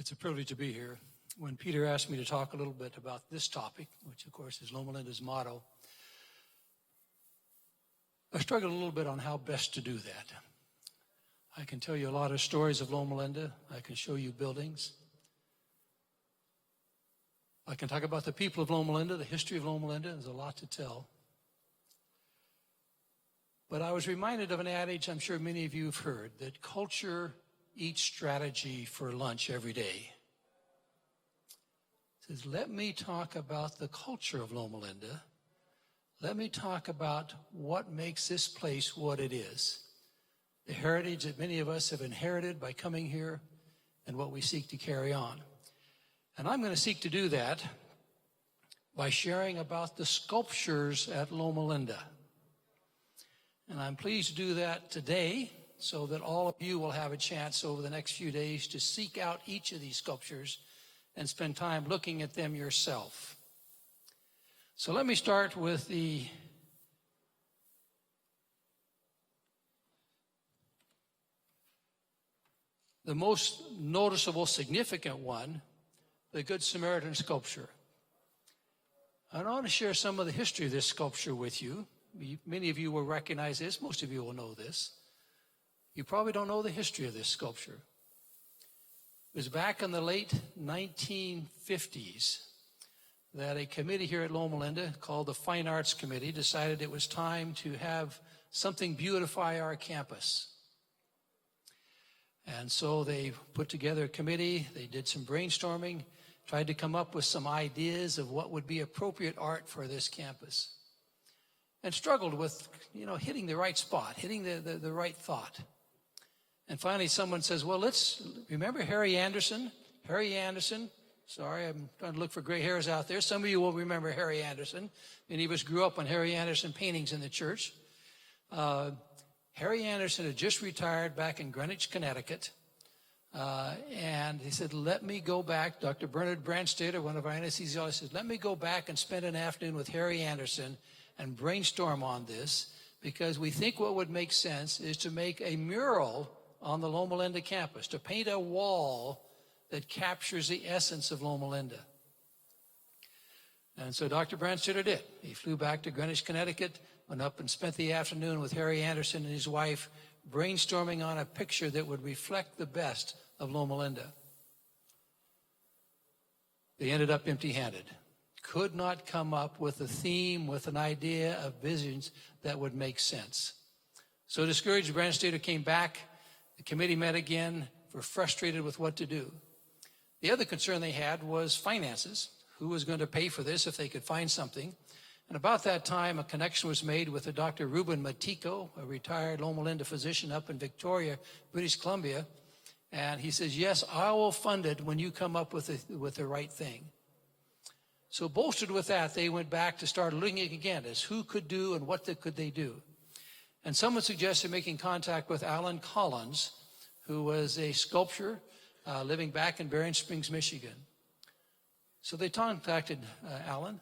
It's a privilege to be here. When Peter asked me to talk a little bit about this topic, which of course is Loma Linda's motto, I struggled a little bit on how best to do that. I can tell you a lot of stories of Loma Linda. I can show you buildings. I can talk about the people of Loma Linda, the history of Loma Linda. There's a lot to tell. But I was reminded of an adage I'm sure many of you have heard, that culture eats strategy for lunch every day. It says, let me talk about the culture of Loma Linda. Let me talk about what makes this place what it is. The heritage that many of us have inherited by coming here and what we seek to carry on. And I'm going to seek to do that by sharing about the sculptures at Loma Linda. And I'm pleased to do that today so that all of you will have a chance over the next few days to seek out each of these sculptures and spend time looking at them yourself. So let me start with the most noticeable, significant one, the Good Samaritan sculpture. I want to share some of the history of this sculpture with you. Many of you will recognize this. Most of you will know this. You probably don't know the history of this sculpture. It was back in the late 1950s that a committee here at Loma Linda called the Fine Arts Committee decided it was time to have something beautify our campus. And so they put together a committee. They did some brainstorming, tried to come up with some ideas of what would be appropriate art for this campus. And struggled with, hitting the right spot, hitting the right thought. And finally someone says, well, let's remember Harry Anderson? Harry Anderson, sorry, I'm trying to look for gray hairs out there. Some of you will remember Harry Anderson. Many of us grew up on Harry Anderson paintings in the church. Harry Anderson had just retired back in Greenwich, Connecticut. And he said, let me go back. Dr. Bernard Brandstater, one of our anesthesiologists, said, let me go back and spend an afternoon with Harry Anderson and brainstorm on this, because we think what would make sense is to make a mural on the Loma Linda campus, to paint a wall that captures the essence of Loma Linda. And so Dr. Brandstater did. He flew back to Greenwich, Connecticut, went up and spent the afternoon with Harry Anderson and his wife, brainstorming on a picture that would reflect the best of Loma Linda. They ended up empty-handed. Could not come up with a theme, with an idea of visions that would make sense. So discouraged, Brandstater came back. The committee met again. Were frustrated with what to do. The other concern they had was finances. Who was going to pay for this if they could find something? And about that time, a connection was made with a Dr. Ruben Matiko, a retired Loma Linda physician up in Victoria, British Columbia. And he says, yes, I will fund it when you come up with the right thing. So bolstered with that, they went back to start looking again as who could do and what could they do. And someone suggested making contact with Alan Collins, who was a sculptor living back in Berrien Springs, Michigan. So they contacted Alan,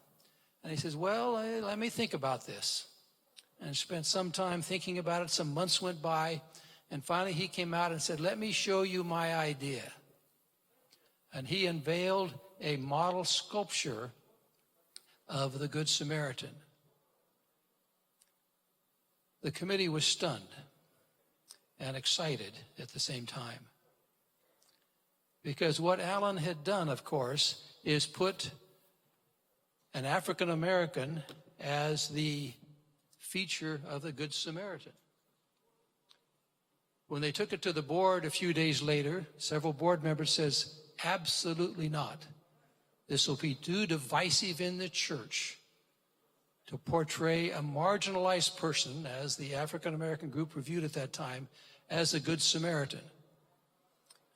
and he says, well, let me think about this. And spent some time thinking about it. Some months went by, and finally he came out and said, let me show you my idea. And he unveiled a model sculpture of the Good Samaritan. The committee was stunned and excited at the same time. Because what Alan had done, of course, is put an African American as the feature of the Good Samaritan. When they took it to the board a few days later, several board members says, absolutely not. This will be too divisive in the church to portray a marginalized person, as the African American group reviewed at that time, as a Good Samaritan.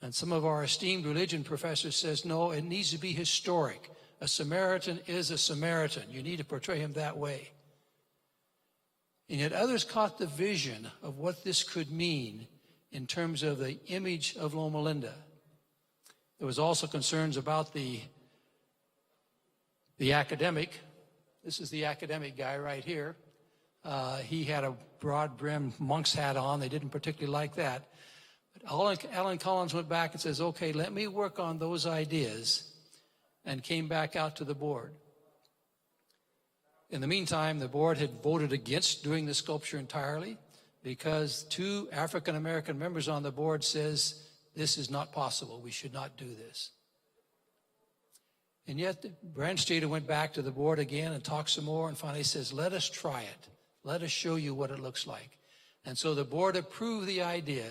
And some of our esteemed religion professors says, no, it needs to be historic. A Samaritan is a Samaritan. You need to portray him that way. And yet others caught the vision of what this could mean in terms of the image of Loma Linda. There was also concerns about the academic. This is the academic guy right here. He had a broad-brimmed monk's hat on. They didn't particularly like that. But Alan Collins went back and says, okay, let me work on those ideas, and came back out to the board. In the meantime, the board had voted against doing the sculpture entirely because 2 African-American members on the board says, this is not possible. We should not do this. And yet, Branch Stater went back to the board again and talked some more and finally says, let us try it. Let us show you what it looks like. And so the board approved the idea,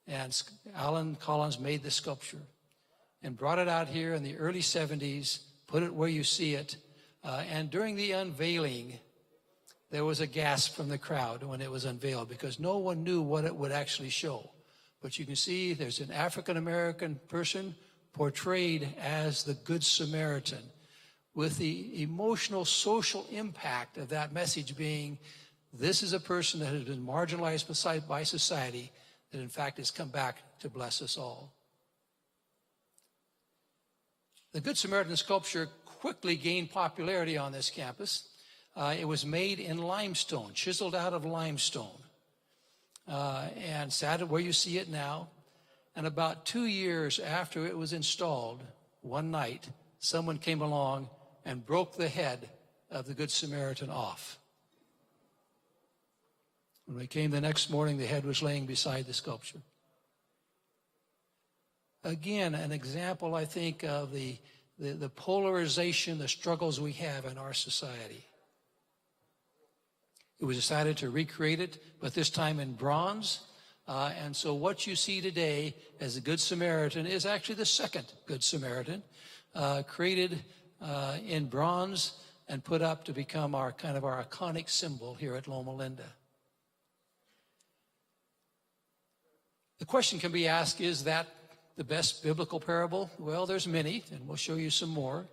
and Alan Collins made the sculpture and brought it out here in the early 70s, put it where you see it. And during the unveiling, there was a gasp from the crowd when it was unveiled because no one knew what it would actually show. But you can see there's an African-American person portrayed as the Good Samaritan, with the emotional, social impact of that message being, this is a person that has been marginalized by society that in fact has come back to bless us all. The Good Samaritan sculpture quickly gained popularity on this campus. It was made in limestone, chiseled out of limestone, and sat where you see it now. And about 2 years after it was installed, one night, someone came along and broke the head of the Good Samaritan off. When we came the next morning, the head was laying beside the sculpture. Again, an example, I think, of the polarization, the struggles we have in our society. It was decided to recreate it, but this time in bronze. And so what you see today as the Good Samaritan is actually the second Good Samaritan, created in bronze and put up to become our iconic symbol here at Loma Linda. The question can be asked, is that the best biblical parable? Well, there's many, and we'll show you some more.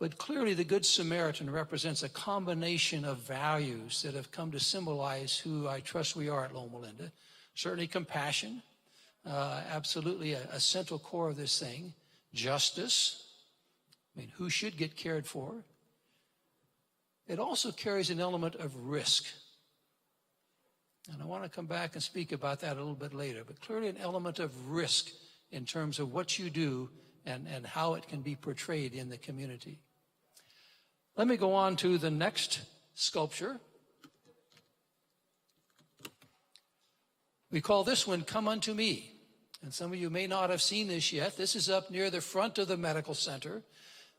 But clearly the Good Samaritan represents a combination of values that have come to symbolize who I trust we are at Loma Linda. Certainly compassion, absolutely a central core of this thing. Justice, I mean, who should get cared for? It also carries an element of risk. And I want to come back and speak about that a little bit later. But clearly an element of risk in terms of what you do and how it can be portrayed in the community. Let me go on to the next sculpture. We call this one, Come Unto Me. And some of you may not have seen this yet. This is up near the front of the medical center.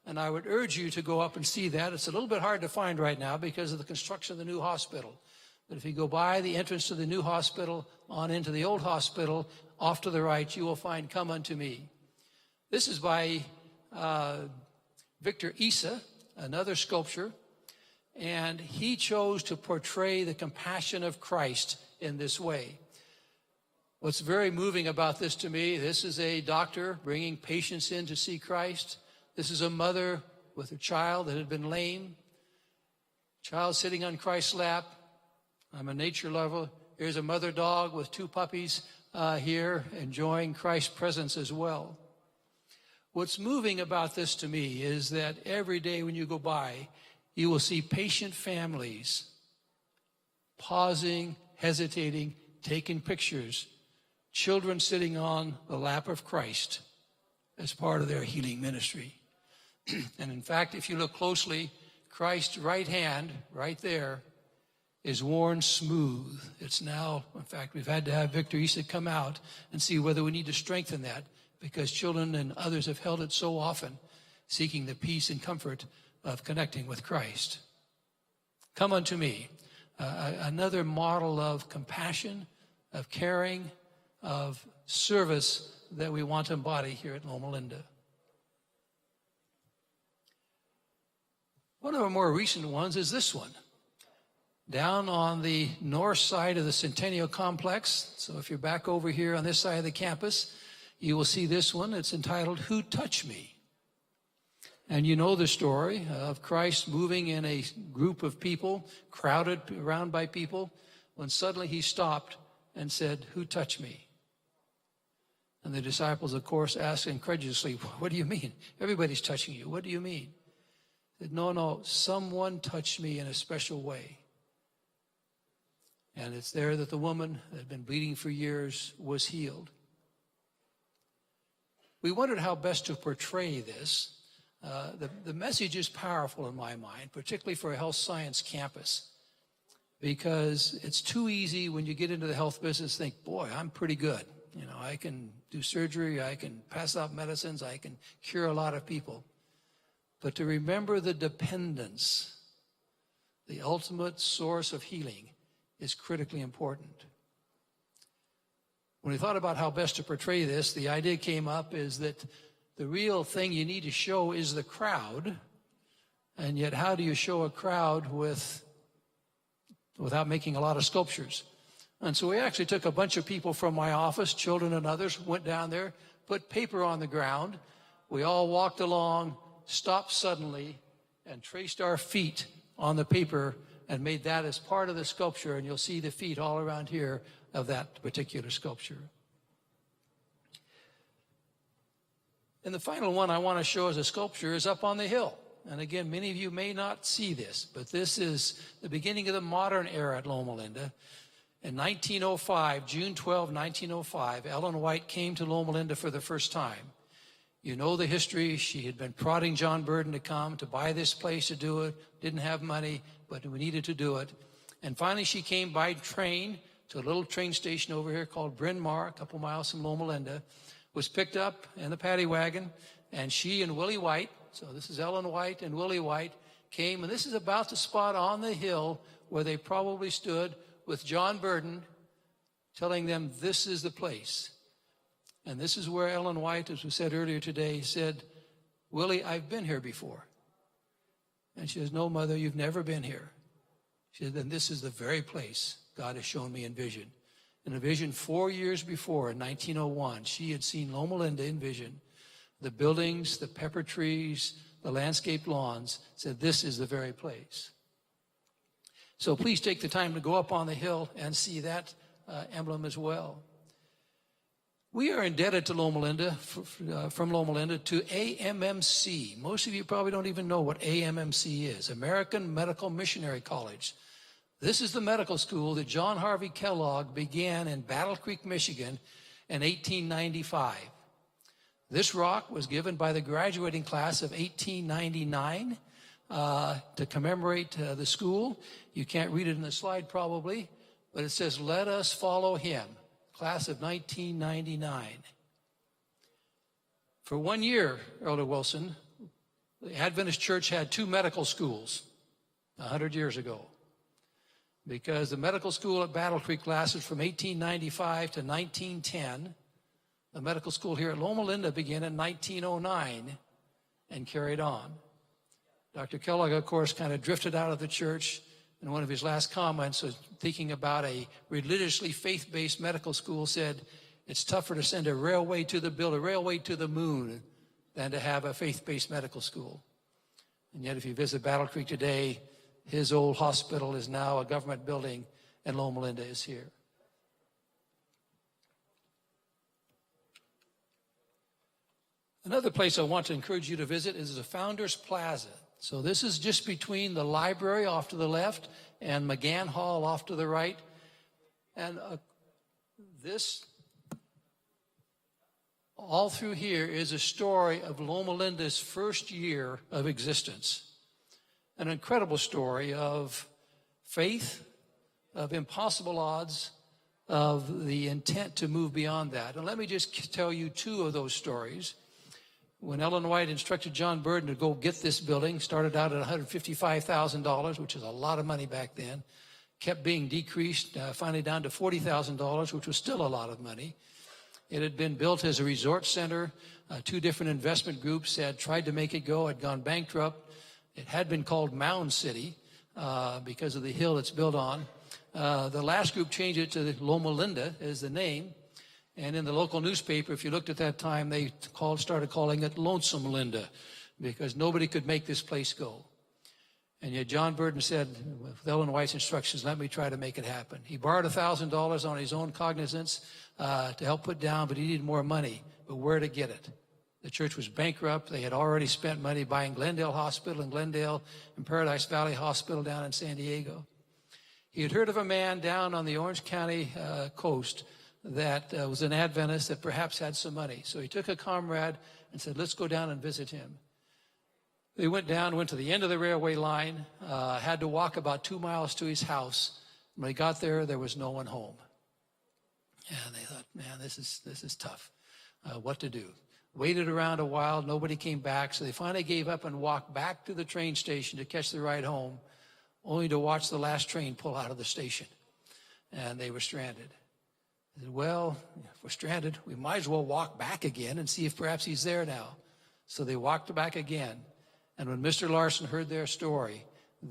And I would urge you to go up and see that. It's a little bit hard to find right now because of the construction of the new hospital. But if you go by the entrance to the new hospital, on into the old hospital, off to the right, you will find Come Unto Me. This is by Victor Issa, another sculptor. And he chose to portray the compassion of Christ in this way. What's very moving about this to me, this is a doctor bringing patients in to see Christ. This is a mother with a child that had been lame. Child sitting on Christ's lap. I'm a nature lover. Here's a mother dog with 2 puppies here enjoying Christ's presence as well. What's moving about this to me is that every day when you go by, you will see patient families pausing, hesitating, taking pictures, children sitting on the lap of Christ as part of their healing ministry. And in fact, if you look closely, Christ's right hand, right there, is worn smooth. It's now, in fact, we've had to have Victor Issa come out and see whether we need to strengthen that because children and others have held it so often, seeking the peace and comfort of connecting with Christ. Come unto me, another model of compassion, of caring, of service that we want to embody here at Loma Linda. One of our more recent ones is this one. Down on the north side of the Centennial Complex, so if you're back over here on this side of the campus, you will see this one. It's entitled, Who Touched Me? And you know the story of Christ moving in a group of people, crowded around by people, when suddenly he stopped and said, Who touched me? And the disciples, of course, asked incredulously, What do you mean? Everybody's touching you. What do you mean? He said, No, someone touched me in a special way. And it's there that the woman that had been bleeding for years was healed. We wondered how best to portray this. The message is powerful in my mind, particularly for a health science campus, because it's too easy when you get into the health business to think, boy, I'm pretty good. You know, I can do surgery, I can pass out medicines, I can cure a lot of people. But to remember the dependence, the ultimate source of healing, is critically important. When we thought about how best to portray this, the idea came up is that the real thing you need to show is the crowd, and yet how do you show a crowd without making a lot of sculptures? And so we actually took a bunch of people from my office, children and others, went down there, put paper on the ground. We all walked along, stopped suddenly, and traced our feet on the paper and made that as part of the sculpture, and you'll see the feet all around here of that particular sculpture. And the final one I want to show as a sculpture is up on the hill. And again, many of you may not see this, but this is the beginning of the modern era at Loma Linda. In 1905, June 12, 1905, Ellen White came to Loma Linda for the first time. You know the history. She had been prodding John Burden to come to buy this place to do it. Didn't have money, but we needed to do it. And finally, she came by train to a little train station over here called Bryn Mawr, a couple miles from Loma Linda, was picked up in the paddy wagon, and she and Willie White, so this is Ellen White and Willie White, came, and this is about the spot on the hill where they probably stood with John Burden, telling them this is the place. And this is where Ellen White, as we said earlier today, said, Willie, I've been here before. And she says, no, Mother, you've never been here. She said, then this is the very place God has shown me in vision. In a vision 4 years before, in 1901, she had seen Loma Linda in vision. The buildings, the pepper trees, the landscaped lawns, said this is the very place. So please take the time to go up on the hill and see that emblem as well. We are indebted to Loma Linda, from Loma Linda, to AMMC. Most of you probably don't even know what AMMC is, American Medical Missionary College. This is the medical school that John Harvey Kellogg began in Battle Creek, Michigan in 1895. This rock was given by the graduating class of 1899 to commemorate the school. You can't read it in the slide probably, but it says, let us follow him. Class of 1999. For 1 year, Elder Wilson, the Adventist Church had 2 medical schools 100 years ago, because the medical school at Battle Creek lasted from 1895 to 1910. The medical school here at Loma Linda began in 1909 and carried on. Dr. Kellogg, of course, kind of drifted out of the church. In one of his last comments, thinking about a religiously faith-based medical school, said, it's tougher to send a railway to the moon than to have a faith-based medical school. And yet, if you visit Battle Creek today, his old hospital is now a government building, and Loma Linda is here. Another place I want to encourage you to visit is the Founders Plaza. So this is just between the library off to the left and McGann Hall off to the right. And this, all through here, is a story of Loma Linda's first year of existence. An incredible story of faith, of impossible odds, of the intent to move beyond that. And let me just tell you 2 of those stories. When Ellen White instructed John Burden to go get this building, started out at $155,000, which is a lot of money back then, kept being decreased, finally down to $40,000, which was still a lot of money. It had been built as a resort center. 2 different investment groups had tried to make it go, had gone bankrupt. It had been called Mound City because of the hill it's built on. The last group changed it to Loma Linda as the name. And in the local newspaper, if you looked at that time, they started calling it Lonesome Linda because nobody could make this place go. And yet John Burden said, with Ellen White's instructions, let me try to make it happen. He borrowed $1,000 on his own cognizance to help put down, but he needed more money. But where to get it? The church was bankrupt. They had already spent money buying Glendale Hospital in Glendale and Paradise Valley Hospital down in San Diego. He had heard of a man down on the Orange County coast that was an Adventist that perhaps had some money. So he took a comrade and said, let's go down and visit him. They went down, went to the end of the railway line, had to walk about 2 miles to his house. When they got there, there was no one home. And they thought, man, this is tough. What to do? Waited around a while, nobody came back, so they finally gave up and walked back to the train station to catch the ride home, only to watch the last train pull out of the station. And they were stranded. They said, well, if we're stranded, we might as well walk back again and see if perhaps he's there now. So they walked back again. And when Mr. Larson heard their story,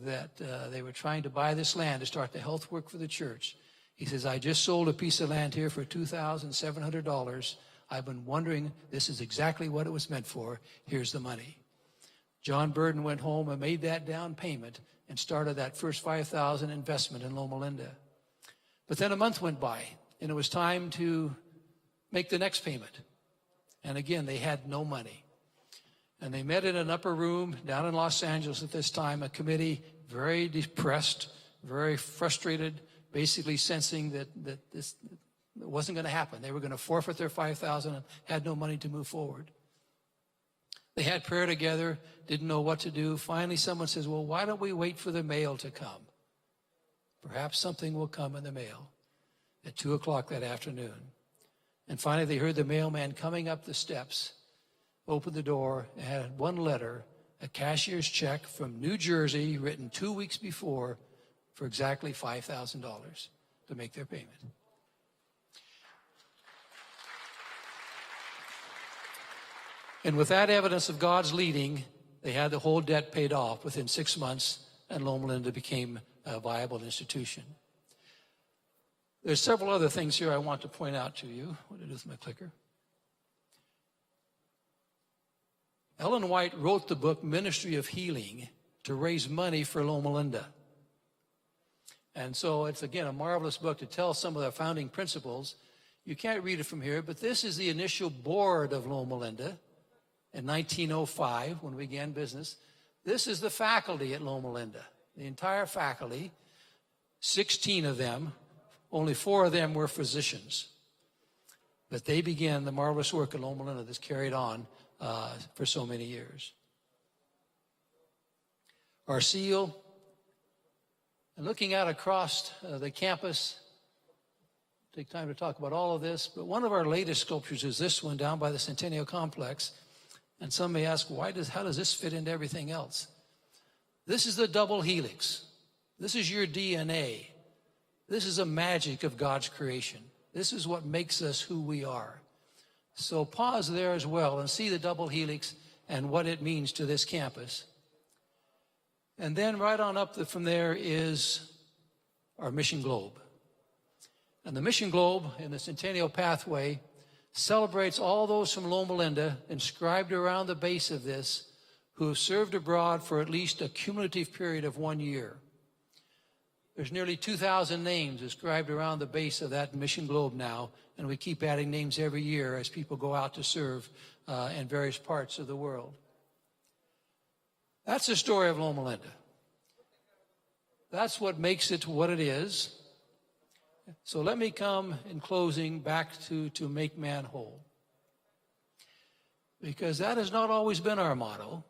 that they were trying to buy this land to start the health work for the church, he says, I just sold a piece of land here for $2,700. I've been wondering, this is exactly what it was meant for. Here's the money. John Burden went home and made that down payment and started that first $5,000 investment in Loma Linda. But then a month went by, and it was time to make the next payment. And again, they had no money. And they met in an upper room down in Los Angeles at this time, a committee very depressed, very frustrated, basically sensing that this wasn't going to happen. They were going to forfeit their $5,000 and had no money to move forward. They had prayer together, didn't know what to do. Finally, someone says, well, why don't we wait for the mail to come? Perhaps something will come in the mail at 2 o'clock that afternoon. And finally, they heard the mailman coming up the steps, opened the door, and had one letter, a cashier's check from New Jersey written 2 weeks before for exactly $5,000 to make their payment. And with that evidence of God's leading, they had the whole debt paid off within 6 months, and Loma Linda became a viable institution. There's several other things here I want to point out to you. What did I do with my clicker? Ellen White wrote the book Ministry of Healing to raise money for Loma Linda. And so it's, again, a marvelous book to tell some of the founding principles. You can't read it from here, but this is the initial board of Loma Linda in 1905 when we began business. This is the faculty at Loma Linda, the entire faculty, 16 of them. Only 4 of them were physicians. But they began the marvelous work at Loma Linda that's carried on for so many years. Our seal, and looking out across the campus, take time to talk about all of this, but one of our latest sculptures is this one down by the Centennial Complex. And some may ask, how does this fit into everything else? This is the double helix. This is your DNA. This is a magic of God's creation. This is what makes us who we are. So pause there as well and see the double helix and what it means to this campus. And then right on up from there is our mission globe. And the mission globe in the Centennial Pathway celebrates all those from Loma Linda inscribed around the base of this who have served abroad for at least a cumulative period of 1 year. There's nearly 2,000 names inscribed around the base of that mission globe now, and we keep adding names every year as people go out to serve in various parts of the world. That's the story of Loma Linda. That's what makes it what it is. So let me come in closing back to make man whole. Because that has not always been our motto.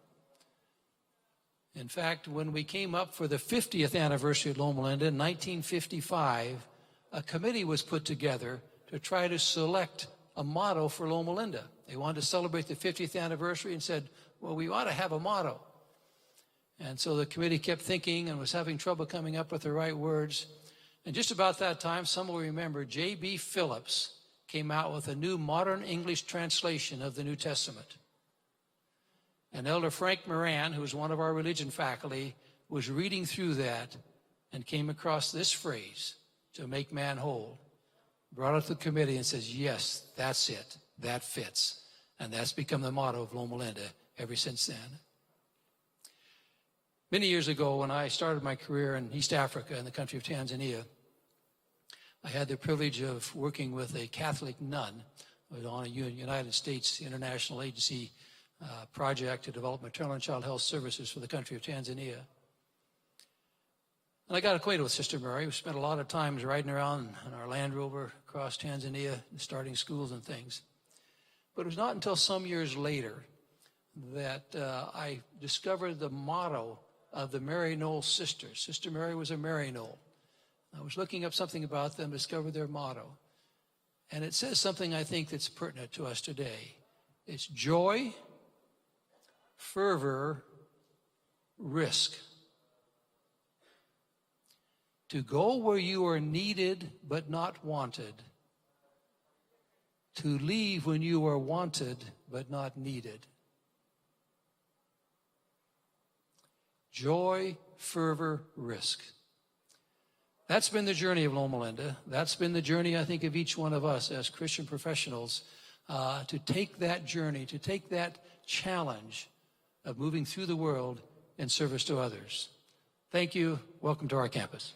In fact, when we came up for the 50th anniversary of Loma Linda in 1955, a committee was put together to try to select a motto for Loma Linda. They wanted to celebrate the 50th anniversary and said, well, we ought to have a motto. And so the committee kept thinking and was having trouble coming up with the right words. And just about that time, some will remember, J.B. Phillips came out with a new modern English translation of the New Testament. And Elder Frank Moran, who was one of our religion faculty, was reading through that and came across this phrase, to make man whole. Brought it to the committee and says, yes, that's it. That fits. And that's become the motto of Loma Linda ever since then. Many years ago, when I started my career in East Africa in the country of Tanzania, I had the privilege of working with a Catholic nun who was on a United States International Agency project to develop maternal and child health services for the country of Tanzania. And I got acquainted with Sister Mary. We spent a lot of times riding around in our Land Rover across Tanzania, starting schools and things. But it was not until some years later that I discovered the motto of the Mary Knoll sisters. Sister Mary was a Mary Knoll. I was looking up something about them, discovered their motto. And it says something I think that's pertinent to us today. It's joy, fervor, risk. To go where you are needed but not wanted. To leave when you are wanted but not needed. Joy, fervor, risk. That's been the journey of Loma Linda. That's been the journey, I think, of each one of us as Christian professionals, to take that journey, to take that challenge of moving through the world in service to others. Thank you. Welcome to our campus.